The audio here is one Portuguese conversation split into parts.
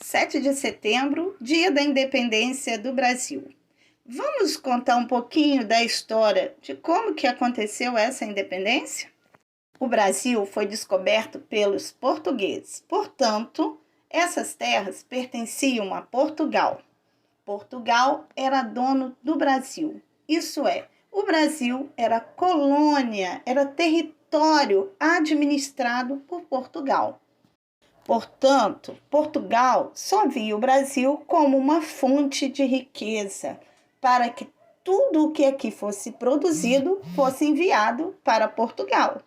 7 de setembro, dia da independência do Brasil. Vamos contar um pouquinho da história de como que aconteceu essa independência? O Brasil foi descoberto pelos portugueses, portanto, essas terras pertenciam a Portugal. Portugal era dono do Brasil, isso é, o Brasil era colônia, era território administrado por Portugal. Portanto, Portugal só via o Brasil como uma fonte de riqueza, para que tudo o que aqui fosse produzido fosse enviado para Portugal.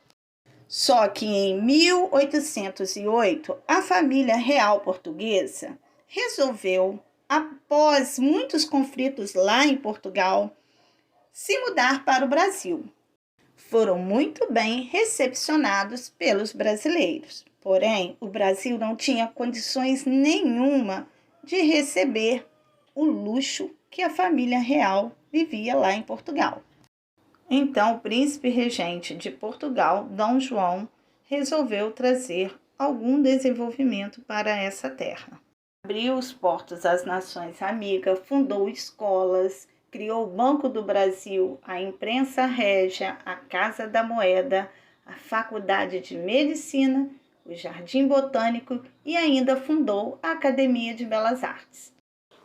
Só que em 1808, a família real portuguesa resolveu, após muitos conflitos lá em Portugal, se mudar para o Brasil. Foram muito bem recepcionados pelos brasileiros. Porém, o Brasil não tinha condições nenhuma de receber o luxo que a família real vivia lá em Portugal. Então, o príncipe regente de Portugal, Dom João, resolveu trazer algum desenvolvimento para essa terra. Abriu os portos às nações amigas, fundou escolas, criou o Banco do Brasil, a Imprensa Régia, a Casa da Moeda, a Faculdade de Medicina, o Jardim Botânico e ainda fundou a Academia de Belas Artes.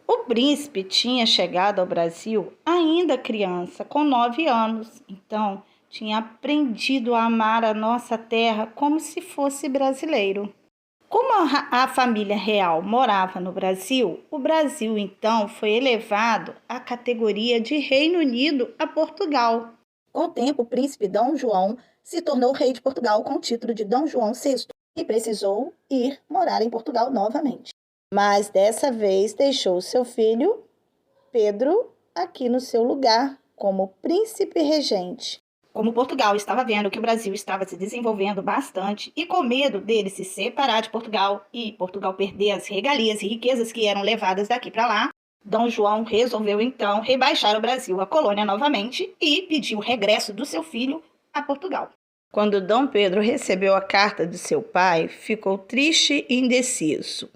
O príncipe tinha chegado ao Brasil ainda criança, com 9 anos, então tinha aprendido a amar a nossa terra como se fosse brasileiro. Como a família real morava no Brasil, o Brasil então foi elevado à categoria de Reino Unido a Portugal. Com o tempo, o príncipe Dom João se tornou rei de Portugal com o título de Dom João VI e precisou ir morar em Portugal novamente. Mas dessa vez deixou seu filho, Pedro, aqui no seu lugar como príncipe regente. Como Portugal estava vendo que o Brasil estava se desenvolvendo bastante e com medo dele se separar de Portugal e Portugal perder as regalias e riquezas que eram levadas daqui para lá, Dom João resolveu então rebaixar o Brasil à colônia novamente e pediu o regresso do seu filho a Portugal. Quando Dom Pedro recebeu a carta de seu pai, ficou triste e indeciso.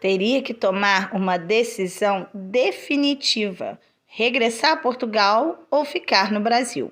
Teria que tomar uma decisão definitiva, regressar a Portugal ou ficar no Brasil.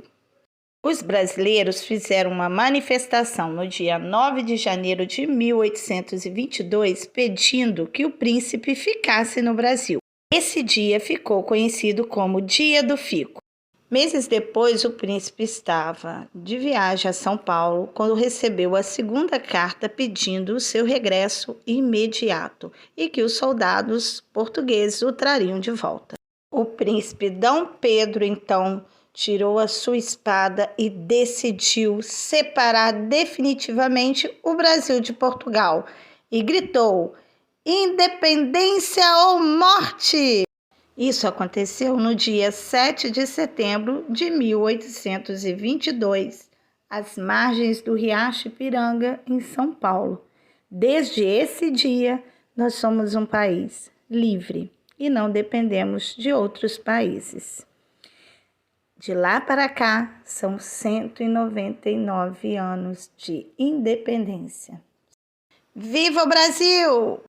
Os brasileiros fizeram uma manifestação no dia 9 de janeiro de 1822 pedindo que o príncipe ficasse no Brasil. Esse dia ficou conhecido como Dia do Fico. Meses depois, o príncipe estava de viagem a São Paulo quando recebeu a segunda carta pedindo o seu regresso imediato e que os soldados portugueses o trariam de volta. O príncipe Dom Pedro, então, tirou a sua espada e decidiu separar definitivamente o Brasil de Portugal e gritou: "Independência ou morte!" Isso aconteceu no dia 7 de setembro de 1822, às margens do Riacho Ipiranga, em São Paulo. Desde esse dia, nós somos um país livre e não dependemos de outros países. De lá para cá, são 199 anos de independência. Viva o Brasil!